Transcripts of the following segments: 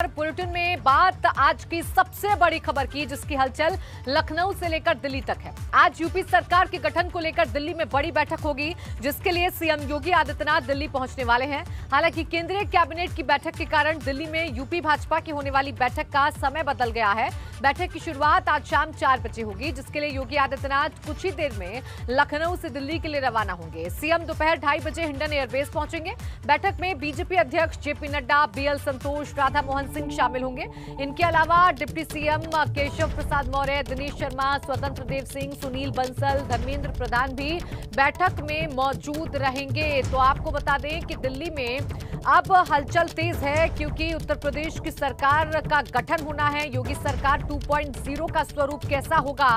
Bulletin में बात आज की सबसे बड़ी खबर की, जिसकी हलचल लखनऊ से लेकर दिल्ली तक है। आज यूपी सरकार के गठन को लेकर दिल्ली में बड़ी बैठक होगी, जिसके लिए सीएम योगी आदित्यनाथ दिल्ली पहुंचने वाले हैं। हालांकि केंद्रीय कैबिनेट की बैठक के कारण दिल्ली में यूपी भाजपा की होने वाली बैठक का समय बदल गया है। बैठक की शुरुआत आज शाम 4 बजे होगी, जिसके लिए योगी आदित्यनाथ कुछ ही देर में लखनऊ से दिल्ली के लिए रवाना होंगे। सीएम दोपहर 2:30 बजे हिंडन एयरबेस पहुंचेंगे। बैठक में बीजेपी अध्यक्ष जेपी नड्डा, बीएल संतोष, राधा मोहन सिंह शामिल होंगे। इनके अलावा डिप्टी सीएम केशव प्रसाद मौर्य, दिनेश शर्मा, स्वतंत्र देव सिंह, सुनील बंसल, धर्मेंद्र प्रधान भी बैठक में मौजूद रहेंगे। तो आपको बता दें कि दिल्ली में अब हलचल तेज है, क्योंकि उत्तर प्रदेश की सरकार का गठन होना है। योगी सरकार 2.0 का स्वरूप कैसा होगा,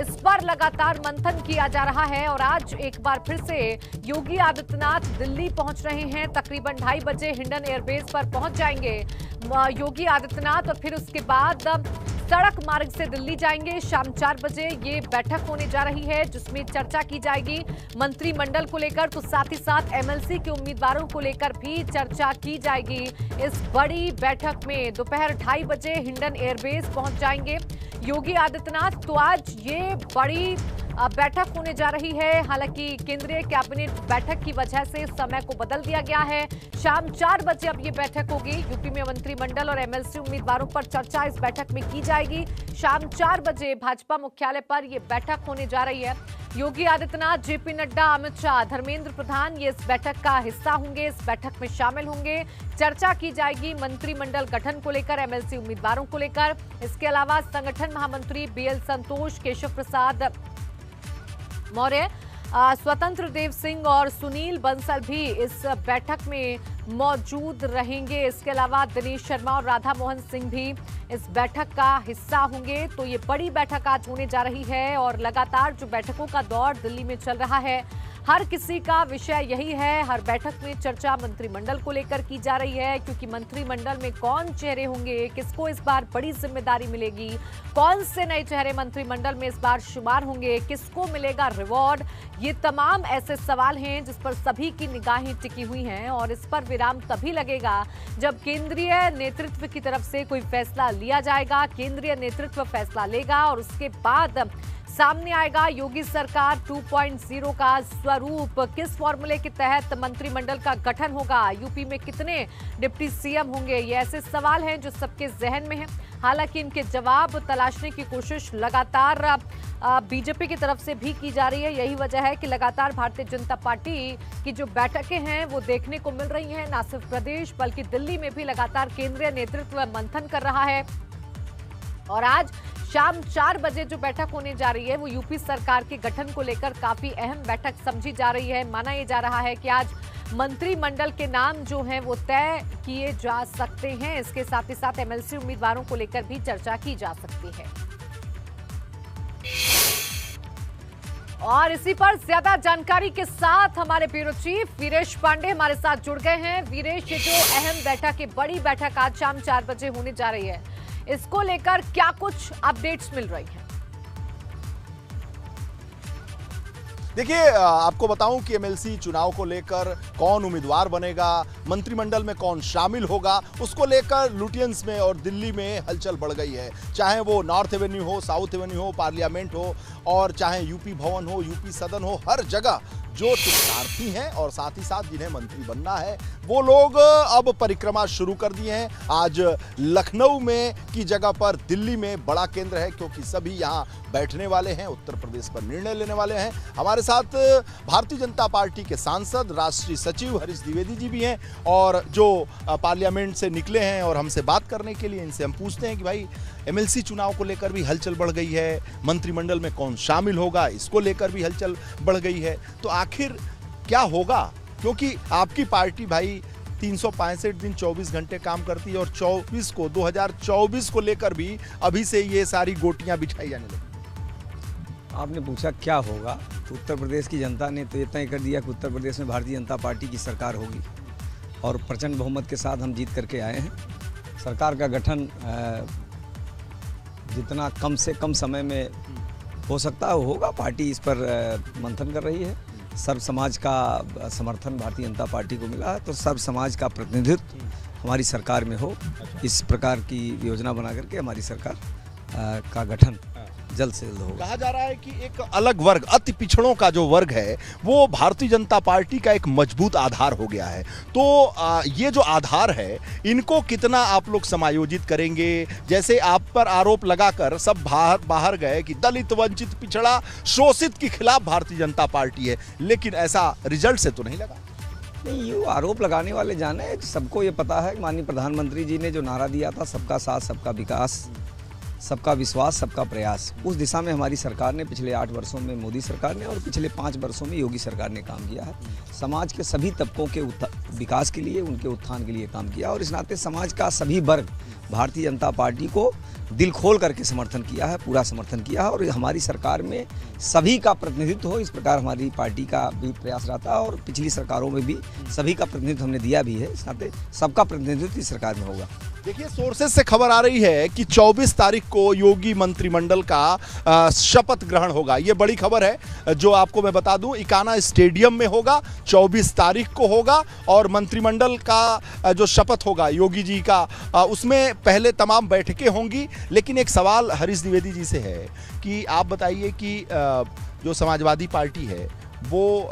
इस पर लगातार मंथन किया जा रहा है। और आज एक बार फिर से योगी आदित्यनाथ दिल्ली पहुंच रहे हैं। तकरीबन 2:30 बजे हिंडन एयरबेस पर पहुंच जाएंगे योगी आदित्यनाथ, और फिर उसके बाद सड़क मार्ग से दिल्ली जाएंगे। शाम 4 बजे ये बैठक होने जा रही है, जिसमें चर्चा की जाएगी मंत्रिमंडल को लेकर, तो साथ ही साथ एमएलसी के उम्मीदवारों को लेकर भी चर्चा की जाएगी। इस बड़ी बैठक में दोपहर 2:30 बजे हिंडन एयरबेस पहुंच जाएंगे योगी आदित्यनाथ। तो आज ये बड़ी बैठक होने जा रही है। हालांकि केंद्रीय कैबिनेट बैठक की वजह से समय को बदल दिया गया है। शाम 4 बजे अब ये बैठक होगी। यूपी में मंत्रिमंडल और एमएलसी उम्मीदवारों पर चर्चा इस बैठक में की जाएगी। शाम 4 बजे भाजपा मुख्यालय पर यह बैठक होने जा रही है। योगी आदित्यनाथ, जेपी नड्डा, अमित शाह, धर्मेंद्र प्रधान ये इस बैठक का हिस्सा होंगे, इस बैठक में शामिल होंगे। चर्चा की जाएगी मंत्रिमंडल गठन को लेकर, एमएलसी उम्मीदवारों को लेकर। इसके अलावा संगठन महामंत्री बीएल संतोष, केशव प्रसाद मौर्य, स्वतंत्र देव सिंह और सुनील बंसल भी इस बैठक में मौजूद रहेंगे। इसके अलावा दिनेश शर्मा और राधा मोहन सिंह भी इस बैठक का हिस्सा होंगे। तो ये बड़ी बैठक आज होने जा रही है, और लगातार जो बैठकों का दौर दिल्ली में चल रहा है, हर किसी का विषय यही है। हर बैठक में चर्चा मंत्रिमंडल को लेकर की जा रही है, क्योंकि मंत्रिमंडल में कौन चेहरे होंगे, किसको इस बार बड़ी जिम्मेदारी मिलेगी, कौन से नए चेहरे मंत्रिमंडल में इस बार शुमार होंगे, किसको मिलेगा रिवॉर्ड। ये तमाम ऐसे सवाल हैं जिस पर सभी की निगाहें टिकी हुई हैं, और इस पर विराम तभी लगेगा जब केंद्रीय नेतृत्व की तरफ से कोई फैसला लिया जाएगा। केंद्रीय नेतृत्व फैसला लेगा और उसके बाद सामने आएगा योगी सरकार 2.0 का स्वरूप। किस फॉर्मूले के तहत मंत्रिमंडल का गठन होगा, यूपी में कितने डिप्टी सीएम होंगे, ये ऐसे सवाल हैं जो सबके जहन में हैं। हालांकि इनके जवाब तलाशने की कोशिश लगातार बीजेपी की तरफ से भी की जा रही है। यही वजह है कि लगातार भारतीय जनता पार्टी की जो बैठकें हैं वो देखने को मिल रही हैं। न सिर्फ प्रदेश बल्कि दिल्ली में भी लगातार केंद्रीय नेतृत्व मंथन कर रहा है। और आज शाम 4 बजे जो बैठक होने जा रही है वो यूपी सरकार के गठन को लेकर काफी अहम बैठक समझी जा रही है। माना यह जा रहा है कि आज मंत्रिमंडल के नाम जो हैं वो तय किए जा सकते हैं। इसके साथ ही साथ एमएलसी उम्मीदवारों को लेकर भी चर्चा की जा सकती है। और इसी पर ज्यादा जानकारी के साथ हमारे ब्यूरो चीफ वीरेश पांडे हमारे साथ जुड़ गए हैं। वीरेश, ये जो अहम बैठक है, बड़ी बैठक आज शाम 4 बजे होने जा रही है, इसको लेकर क्या कुछ अपडेट्स मिल रही हैं? देखिए, आपको बताऊं कि एमएलसी चुनाव को लेकर कौन उम्मीदवार बनेगा, मंत्रिमंडल में कौन शामिल होगा, उसको लेकर लुटियंस में और दिल्ली में हलचल बढ़ गई है। चाहे वो नॉर्थ एवेन्यू हो, साउथ एवेन्यू हो, पार्लियामेंट हो, और चाहे यूपी भवन हो, यूपी सदन हो, हर जगह जो शिक्षार्थी हैं और साथ ही साथ जिन्हें मंत्री बनना है वो लोग अब परिक्रमा शुरू कर दिए हैं। आज लखनऊ में की जगह पर दिल्ली में बड़ा केंद्र है, क्योंकि सभी यहाँ बैठने वाले हैं, उत्तर प्रदेश पर निर्णय लेने वाले हैं। हमारे साथ भारतीय जनता पार्टी के सांसद, राष्ट्रीय सचिव हरीश द्विवेदी जी भी हैं, और जो पार्लियामेंट से निकले हैं और हमसे बात करने के लिए, इनसे हम पूछते हैं कि भाई एमएलसी चुनाव को लेकर भी हलचल बढ़ गई है, मंत्रिमंडल में कौन शामिल होगा इसको लेकर भी हलचल बढ़ गई है, तो आखिर क्या होगा? क्योंकि आपकी पार्टी भाई 365 दिन 24 घंटे काम करती है, और 2024 को लेकर भी अभी से ये सारी गोटियां बिछाई जाने लगी। आपने पूछा क्या होगा, तो उत्तर प्रदेश की जनता ने तो ये तय कर दिया कि उत्तर प्रदेश में भारतीय जनता पार्टी की सरकार होगी, और प्रचंड बहुमत के साथ हम जीत करके आए हैं। सरकार का गठन जितना कम से कम समय में हो सकता है होगा। पार्टी इस पर मंथन कर रही है। सर्व समाज का समर्थन भारतीय जनता पार्टी को मिला है, तो सर्व समाज का प्रतिनिधित्व हमारी सरकार में हो। इस प्रकार की योजना बना करके हमारी सरकार का गठन जल्द से जल्द होगा। कहा जा रहा है कि एक अलग वर्ग, अति पिछड़ों का जो वर्ग है वो भारतीय जनता पार्टी का एक मजबूत आधार हो गया है। तो ये जो आधार है इनको कितना आप लोग समायोजित करेंगे? जैसे आप पर आरोप लगाकर सब बाहर गए कि दलित, वंचित, पिछड़ा, शोषित के खिलाफ भारतीय जनता पार्टी है, लेकिन ऐसा रिजल्ट से तो नहीं लगा। नहीं, ये आरोप लगाने वाले जाने, सबको ये पता है। माननीय प्रधानमंत्री जी ने जो नारा दिया था, सबका साथ, सबका विकास, सबका विश्वास, सबका प्रयास, उस दिशा में हमारी सरकार ने पिछले 8 वर्षों में, मोदी सरकार ने, और पिछले 5 वर्षों में योगी सरकार ने काम किया है। समाज के सभी तबकों के विकास के लिए, उनके उत्थान के लिए काम किया, और इस नाते समाज का सभी वर्ग भारतीय जनता पार्टी को दिल खोल करके समर्थन किया है, पूरा समर्थन किया है। और हमारी सरकार में सभी का प्रतिनिधित्व हो, इस प्रकार हमारी पार्टी का भी प्रयास रहता है, और पिछली सरकारों में भी सभी का प्रतिनिधित्व हमने दिया भी है। इस नाते सबका प्रतिनिधित्व इस सरकार में होगा। देखिए, सोर्सेज से खबर आ रही है कि 24 तारीख को योगी मंत्रिमंडल का शपथ ग्रहण होगा। ये बड़ी खबर है, जो आपको मैं बता दूं, इकाना स्टेडियम में होगा, 24 तारीख को होगा। और मंत्रिमंडल का जो शपथ होगा योगी जी का, उसमें पहले तमाम बैठकें होंगी। लेकिन एक सवाल हरीश द्विवेदी जी से है कि आप बताइए कि जो समाजवादी पार्टी है वो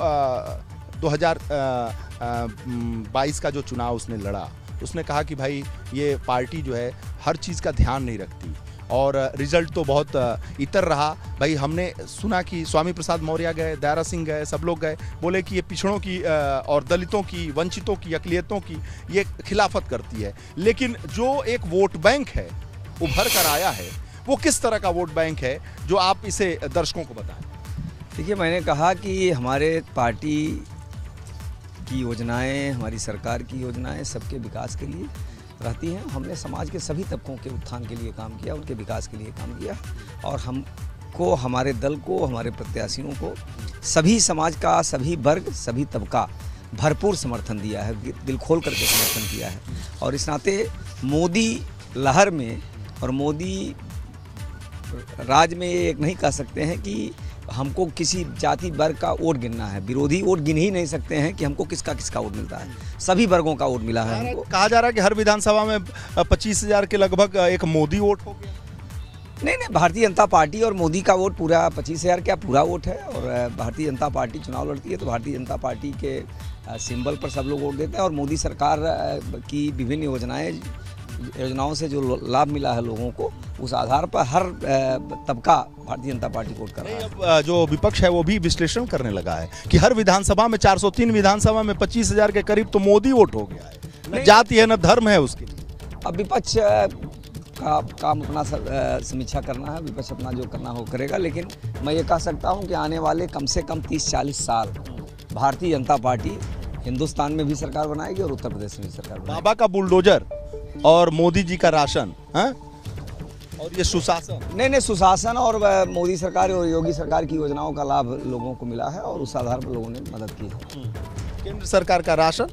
2022 का जो चुनाव उसने लड़ा, उसने कहा कि भाई ये पार्टी जो है हर चीज़ का ध्यान नहीं रखती, और रिजल्ट तो बहुत इतर रहा। भाई हमने सुना कि स्वामी प्रसाद मौर्य गए, दारा सिंह गए, सब लोग गए, बोले कि ये पिछड़ों की और दलितों की, वंचितों की, अकलियतों की ये खिलाफत करती है। लेकिन जो एक वोट बैंक है उभर कर आया है, वो किस तरह का वोट बैंक है, जो आप इसे दर्शकों को बताएं। देखिए, मैंने कहा कि हमारे पार्टी की योजनाएं, हमारी सरकार की योजनाएं सबके विकास के लिए रहती हैं। हमने समाज के सभी तबकों के उत्थान के लिए काम किया, उनके विकास के लिए काम किया, और हमको, हमारे दल को, हमारे प्रत्याशियों को सभी समाज का, सभी वर्ग, सभी तबका भरपूर समर्थन दिया है, दिल खोल करके समर्थन किया है। और इस नाते मोदी लहर में और मोदी राज में ये एक नहीं कह सकते हैं कि हमको किसी जाति वर्ग का वोट गिनना है। विरोधी वोट गिन ही नहीं सकते हैं कि हमको किसका वोट मिलता है। सभी वर्गों का वोट मिला है हमको। कहा जा रहा है कि हर विधानसभा में 25,000 के लगभग एक मोदी वोट हो गया। नहीं, भारतीय जनता पार्टी और मोदी का वोट पूरा 25,000 क्या पूरा वोट है। और भारतीय जनता पार्टी चुनाव लड़ती है तो भारतीय जनता पार्टी के सिंबल पर सब लोग वोट देते हैं। और मोदी सरकार की विभिन्न योजनाओं से जो लाभ मिला है लोगों को, उस आधार पर हर तबका भारतीय जनता पार्टी को वोट कर रहा है। अब जो विपक्ष है वो भी विश्लेषण करने लगा है कि हर विधानसभा में, 403 विधानसभा में 25,000 के करीब तो मोदी वोट हो गया है। न जाति है न धर्म है उसके लिए। अब विपक्ष का काम अपना समीक्षा करना है, विपक्ष अपना जो करना हो करेगा। लेकिन मैं ये कह सकता हूँ कि आने वाले कम से कम 30-40 साल भारतीय जनता पार्टी हिंदुस्तान में भी सरकार बनाएगी और उत्तर प्रदेश में भी सरकार बनाएगी। बाबा का बुलडोजर और मोदी जी का राशन, हाँ? और ये सुशासन, नहीं, सुशासन और मोदी सरकार और योगी सरकार की योजनाओं का लाभ लोगों को मिला है, और उस आधार पर लोगों ने मदद की है। केंद्र सरकार का राशन,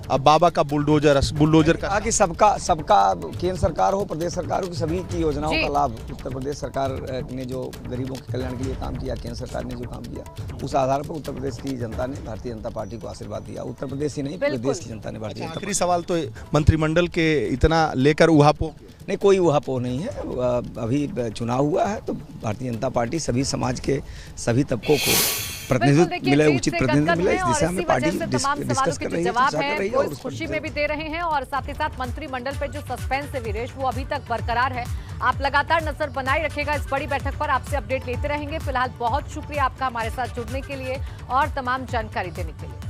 अब बाबा का बुलडोजर का कि सबका केंद्र सरकार हो, प्रदेश सरकार हो, कि सभी की योजनाओं का लाभ उत्तर प्रदेश सरकार ने जो गरीबों के कल्याण के लिए काम किया, केंद्र सरकार ने जो काम किया, उस आधार पर उत्तर प्रदेश की जनता ने भारतीय जनता पार्टी को आशीर्वाद दिया। उत्तर प्रदेश ही नहीं, पूरे देश की जनता ने भारतीय जनता। आखिरी सवाल, तो मंत्रिमंडल के इतना लेकर उहापोह नहीं, कोई ऊहापोह नहीं है। अभी चुनाव हुआ है तो भारतीय जनता पार्टी सभी समाज के सभी तबकों को प्रतिनिधित्व मिले, उचित प्रतिनिधित्व मिले, इस दिशा में पार्टी डिस्कस कर रही है, चर्चा कर रही है, और खुशी में भी दे रहे हैं। और साथ ही साथ मंत्रिमंडल पे जो सस्पेंस है वीरेश, वो अभी तक बरकरार है। आप लगातार नजर बनाए रखेगा इस बड़ी बैठक पर, आपसे अपडेट लेते रहेंगे। फिलहाल बहुत शुक्रिया आपका हमारे साथ जुड़ने के लिए और तमाम जानकारी देने के लिए।